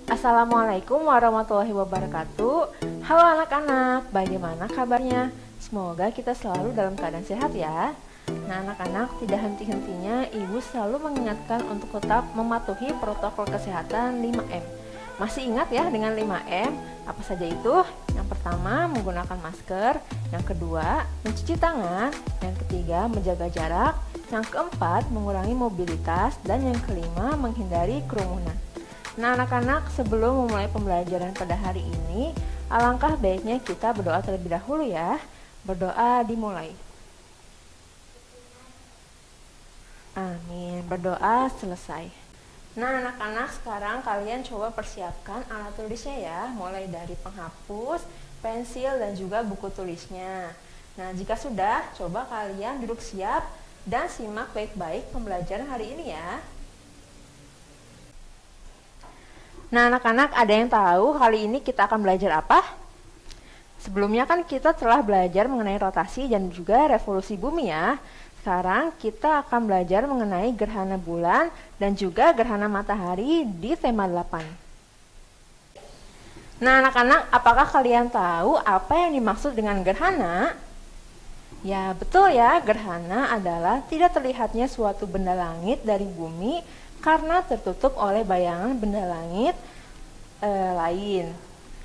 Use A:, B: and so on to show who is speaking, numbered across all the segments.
A: Assalamualaikum warahmatullahi wabarakatuh. Halo anak-anak, bagaimana kabarnya? Semoga kita selalu dalam keadaan sehat ya. Nah anak-anak, tidak henti-hentinya Ibu selalu mengingatkan untuk tetap mematuhi protokol kesehatan 5M. Masih ingat ya dengan 5M? Apa saja itu? Yang pertama, menggunakan masker. Yang kedua, mencuci tangan. Yang ketiga, menjaga jarak. Yang keempat, mengurangi mobilitas. Dan yang kelima, menghindari kerumunan. Nah anak-anak, sebelum memulai pembelajaran pada hari ini, alangkah baiknya kita berdoa terlebih dahulu ya. Berdoa dimulai. Amin. Berdoa selesai. Nah anak-anak, sekarang kalian coba persiapkan alat tulisnya ya. Mulai dari penghapus, pensil, dan juga buku tulisnya. Nah jika sudah, coba kalian duduk siap dan simak baik-baik pembelajaran hari ini ya. Nah anak-anak, ada yang tahu kali ini kita akan belajar apa? Sebelumnya kan kita telah belajar mengenai rotasi dan juga revolusi bumi ya. Sekarang kita akan belajar mengenai gerhana bulan dan juga gerhana matahari di tema 8. Nah anak-anak, apakah kalian tahu apa yang dimaksud dengan gerhana? Ya betul ya, gerhana adalah tidak terlihatnya suatu benda langit dari bumi karena tertutup oleh bayangan benda langit lain.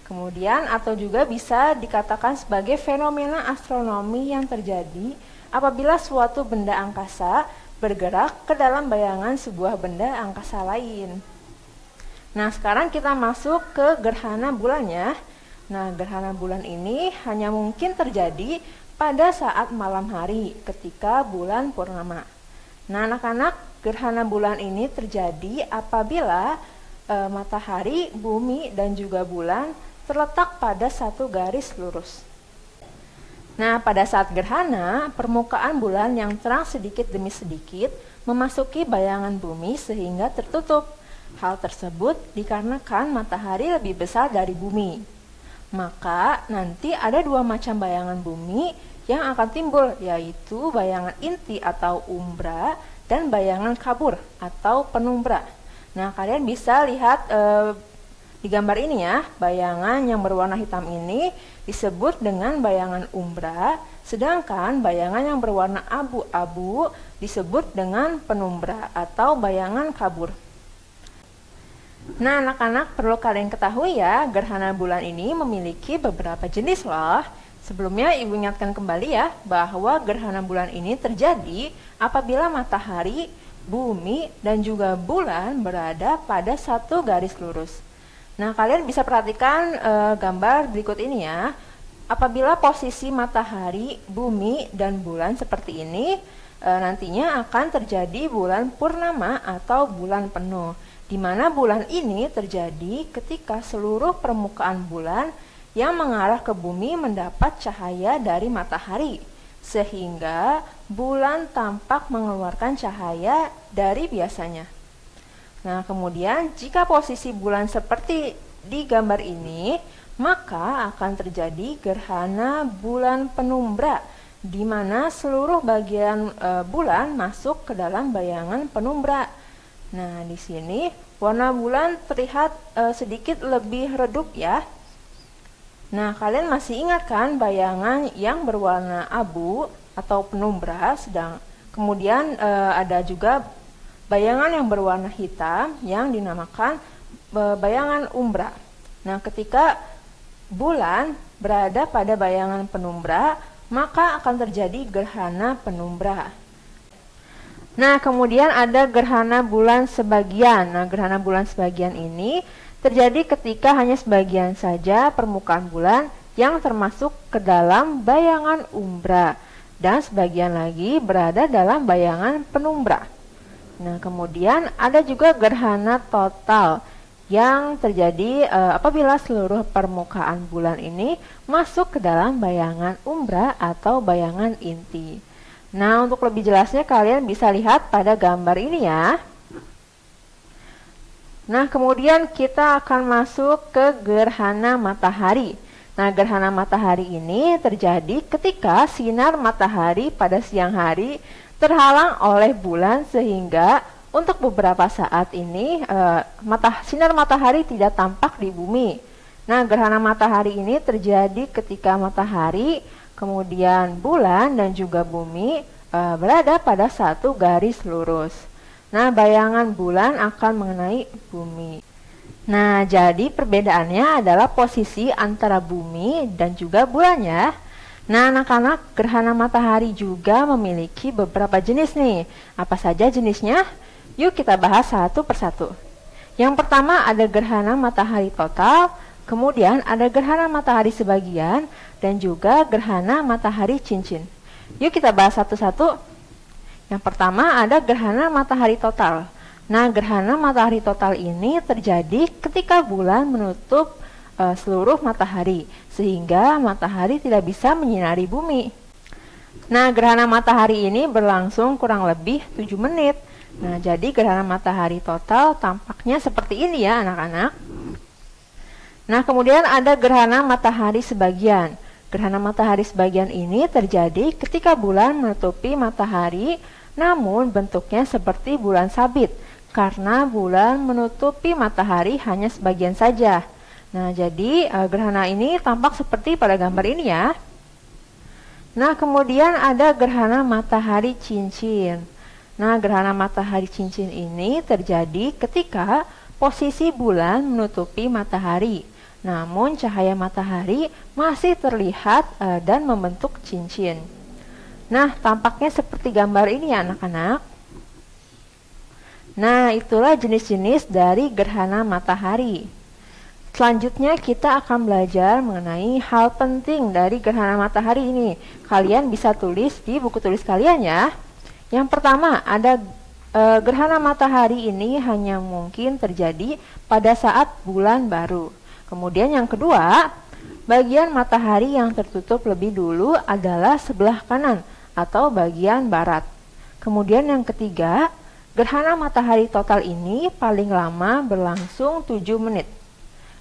A: Kemudian atau juga bisa dikatakan sebagai fenomena astronomi yang terjadi apabila suatu benda angkasa bergerak ke dalam bayangan sebuah benda angkasa lain. Nah sekarang kita masuk ke gerhana bulannya. Nah gerhana bulan ini hanya mungkin terjadi pada saat malam hari ketika bulan purnama. Nah anak-anak, gerhana bulan ini terjadi apabila matahari, bumi, dan juga bulan terletak pada satu garis lurus. Nah pada saat gerhana, permukaan bulan yang terang sedikit demi sedikit memasuki bayangan bumi sehingga tertutup. Hal tersebut dikarenakan matahari lebih besar dari bumi. Maka nanti ada dua macam bayangan bumi yang akan timbul, yaitu bayangan inti atau umbra dan bayangan kabur atau penumbra. Nah kalian bisa lihat di gambar ini ya, bayangan yang berwarna hitam ini disebut dengan bayangan umbra, sedangkan bayangan yang berwarna abu-abu disebut dengan penumbra atau bayangan kabur. Nah anak-anak, perlu kalian ketahui ya, gerhana bulan ini memiliki beberapa jenis loh. Sebelumnya Ibu ingatkan kembali ya, bahwa gerhana bulan ini terjadi apabila matahari, bumi, dan juga bulan berada pada satu garis lurus. Nah kalian bisa perhatikan gambar berikut ini ya. Apabila posisi matahari, bumi, dan bulan seperti ini, nantinya akan terjadi bulan purnama atau bulan penuh, di mana bulan ini terjadi ketika seluruh permukaan bulan yang mengarah ke bumi mendapat cahaya dari matahari, sehingga bulan tampak mengeluarkan cahaya dari biasanya. Nah kemudian jika posisi bulan seperti di gambar ini, maka akan terjadi gerhana bulan penumbra, di mana seluruh bagian bulan masuk ke dalam bayangan penumbra. Nah di sini warna bulan terlihat sedikit lebih redup ya. Nah kalian masih ingat kan bayangan yang berwarna abu atau penumbra, kemudian ada juga bayangan yang berwarna hitam yang dinamakan bayangan umbra. Nah ketika bulan berada pada bayangan penumbra, maka akan terjadi gerhana penumbra. Nah kemudian ada gerhana bulan sebagian. Nah gerhana bulan sebagian ini terjadi ketika hanya sebagian saja permukaan bulan yang termasuk ke dalam bayangan umbra dan sebagian lagi berada dalam bayangan penumbra. Nah kemudian ada juga gerhana total yang terjadi apabila seluruh permukaan bulan ini masuk ke dalam bayangan umbra atau bayangan inti. Nah untuk lebih jelasnya kalian bisa lihat pada gambar ini ya. Nah kemudian kita akan masuk ke gerhana matahari. Nah gerhana matahari ini terjadi ketika sinar matahari pada siang hari terhalang oleh bulan sehingga untuk beberapa saat ini sinar matahari tidak tampak di bumi. Nah, gerhana matahari ini terjadi ketika matahari, kemudian bulan dan juga bumi berada pada satu garis lurus. Nah, bayangan bulan akan mengenai bumi. Nah, jadi perbedaannya adalah posisi antara bumi dan juga bulan ya. Nah, anak-anak, gerhana matahari juga memiliki beberapa jenis nih. Apa saja jenisnya? Yuk kita bahas satu persatu. Yang pertama ada gerhana matahari total, kemudian ada gerhana matahari sebagian, dan juga gerhana matahari cincin. Yuk kita bahas satu-satu. Yang pertama ada gerhana matahari total. Nah, gerhana matahari total ini terjadi ketika bulan menutup seluruh matahari, sehingga matahari tidak bisa menyinari bumi. Nah, gerhana matahari ini berlangsung kurang lebih 7 menit. Nah, jadi gerhana matahari total tampaknya seperti ini ya anak-anak. Nah, kemudian ada gerhana matahari sebagian. Gerhana matahari sebagian ini terjadi ketika bulan menutupi matahari, namun bentuknya seperti bulan sabit, karena bulan menutupi matahari hanya sebagian saja. Nah, jadi gerhana ini tampak seperti pada gambar ini ya. Nah, kemudian ada gerhana matahari cincin. Nah, gerhana matahari cincin ini terjadi ketika posisi bulan menutupi matahari, namun cahaya matahari masih terlihat dan membentuk cincin. Nah, tampaknya seperti gambar ini ya anak-anak. Nah, itulah jenis-jenis dari gerhana matahari. Selanjutnya kita akan belajar mengenai hal penting dari gerhana matahari ini. Kalian bisa tulis di buku tulis kalian ya. Yang pertama, ada gerhana matahari ini hanya mungkin terjadi pada saat bulan baru. Kemudian yang kedua, bagian matahari yang tertutup lebih dulu adalah sebelah kanan atau bagian barat. Kemudian yang ketiga, gerhana matahari total ini paling lama berlangsung 7 menit.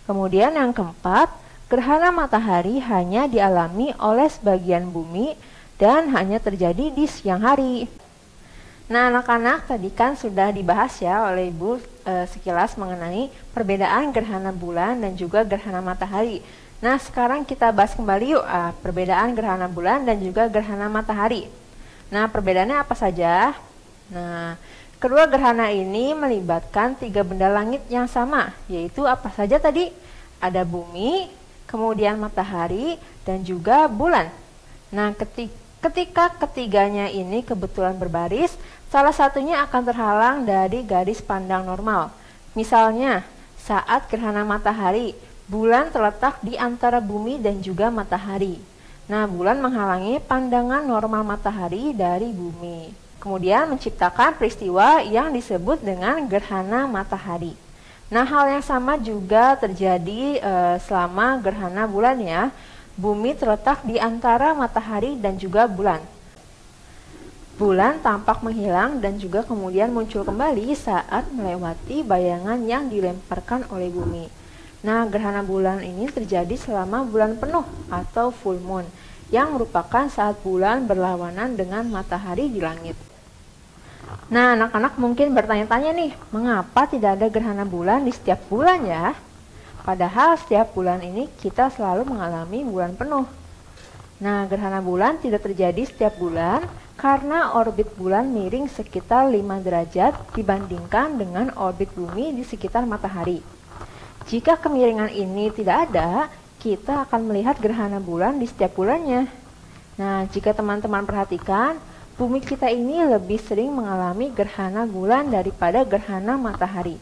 A: Kemudian yang keempat, gerhana matahari hanya dialami oleh sebagian bumi dan hanya terjadi di siang hari. Nah, anak-anak, tadi kan sudah dibahas ya oleh Ibu sekilas mengenai perbedaan gerhana bulan dan juga gerhana matahari. Nah, sekarang kita bahas kembali yuk perbedaan gerhana bulan dan juga gerhana matahari. Nah, perbedaannya apa saja? Nah, kedua gerhana ini melibatkan 3 benda langit yang sama, yaitu apa saja tadi? Ada bumi, kemudian matahari, dan juga bulan. Nah, ketika ketiganya ini kebetulan berbaris, salah satunya akan terhalang dari garis pandang normal. Misalnya, saat gerhana matahari, bulan terletak di antara bumi dan juga matahari. Nah, bulan menghalangi pandangan normal matahari dari bumi. Kemudian menciptakan peristiwa yang disebut dengan gerhana matahari. Nah, hal yang sama juga terjadi selama gerhana bulan ya. Bumi terletak di antara matahari dan juga bulan. Bulan tampak menghilang dan juga kemudian muncul kembali saat melewati bayangan yang dilemparkan oleh bumi. Nah, gerhana bulan ini terjadi selama bulan penuh atau full moon, yang merupakan saat bulan berlawanan dengan matahari di langit. Nah, anak-anak mungkin bertanya-tanya nih, mengapa tidak ada gerhana bulan di setiap bulan ya? Padahal setiap bulan ini kita selalu mengalami bulan penuh. Nah, gerhana bulan tidak terjadi setiap bulan karena orbit bulan miring sekitar 5 derajat dibandingkan dengan orbit bumi di sekitar matahari. Jika kemiringan ini tidak ada, kita akan melihat gerhana bulan di setiap bulannya. Nah, jika teman-teman perhatikan, bumi kita ini lebih sering mengalami gerhana bulan daripada gerhana matahari.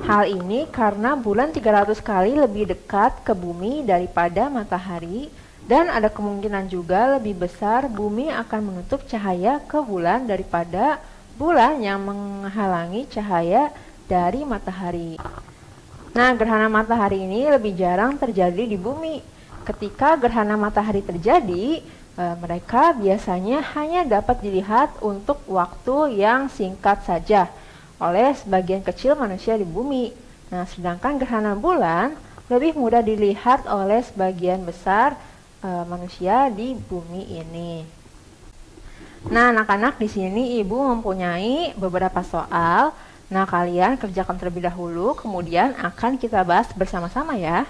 A: Hal ini karena bulan 300 kali lebih dekat ke bumi daripada matahari, dan ada kemungkinan juga lebih besar bumi akan menutup cahaya ke bulan daripada bulan yang menghalangi cahaya dari matahari. Nah, gerhana matahari ini lebih jarang terjadi di bumi. Ketika gerhana matahari terjadi, mereka biasanya hanya dapat dilihat untuk waktu yang singkat saja oleh sebagian kecil manusia di bumi. Nah, sedangkan gerhana bulan lebih mudah dilihat oleh sebagian besar manusia di bumi ini. Nah, anak-anak, di sini Ibu mempunyai beberapa soal. Nah, kalian kerjakan terlebih dahulu, kemudian akan kita bahas bersama-sama ya.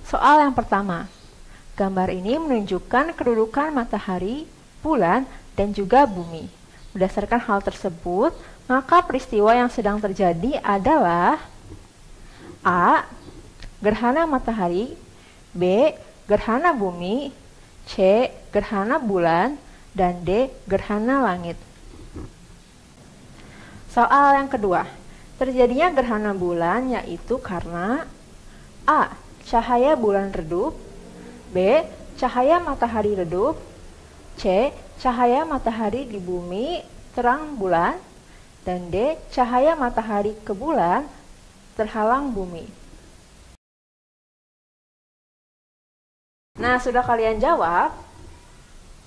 A: Soal yang pertama. Gambar ini menunjukkan kedudukan matahari, bulan, dan juga bumi. Berdasarkan hal tersebut, maka peristiwa yang sedang terjadi adalah A. Gerhana matahari, B. Gerhana bumi, C. Gerhana bulan, dan D. Gerhana langit. Soal yang kedua, terjadinya gerhana bulan yaitu karena A. Cahaya bulan redup, B. Cahaya matahari redup, C. Cahaya matahari di bumi terang bulan, dan D. Cahaya matahari ke bulan terhalang bumi. Nah, sudah kalian jawab?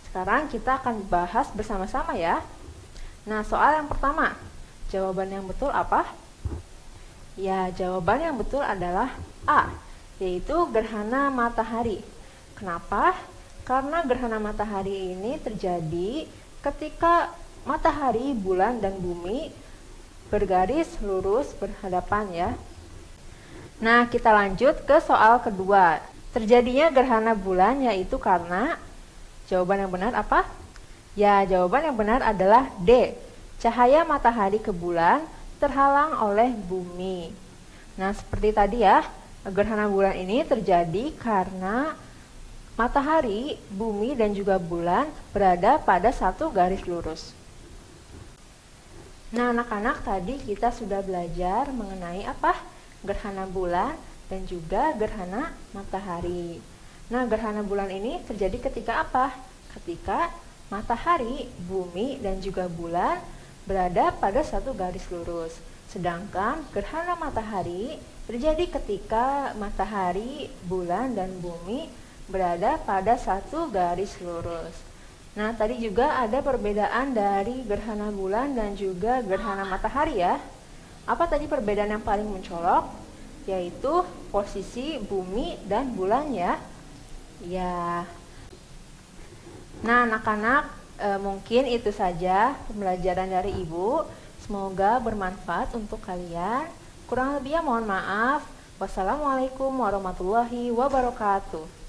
A: Sekarang kita akan bahas bersama-sama ya. Nah, soal yang pertama, jawaban yang betul apa? Ya, jawaban yang betul adalah A, yaitu gerhana matahari. Kenapa? Karena gerhana matahari ini terjadi ketika matahari, bulan, dan bumi bergaris lurus berhadapan ya. Nah, kita lanjut ke soal kedua. Terjadinya gerhana bulan yaitu karena jawaban yang benar apa? Ya, jawaban yang benar adalah D. Cahaya matahari ke bulan terhalang oleh bumi. Nah, seperti tadi ya, gerhana bulan ini terjadi karena matahari, bumi, dan juga bulan berada pada satu garis lurus. Nah, anak-anak, tadi kita sudah belajar mengenai apa? Gerhana bulan dan juga gerhana matahari. Nah, gerhana bulan ini terjadi ketika apa? Ketika matahari, bumi, dan juga bulan berada pada satu garis lurus. Sedangkan gerhana matahari terjadi ketika matahari, bulan, dan bumi berada pada satu garis lurus. Nah, tadi juga ada perbedaan dari gerhana bulan dan juga gerhana matahari ya. Apa tadi perbedaan yang paling mencolok? Yaitu posisi bumi dan bulan ya. Ya. Nah, anak-anak, mungkin itu saja pembelajaran dari Ibu. Semoga bermanfaat untuk kalian. Kurang lebihnya mohon maaf. Wassalamualaikum warahmatullahi wabarakatuh.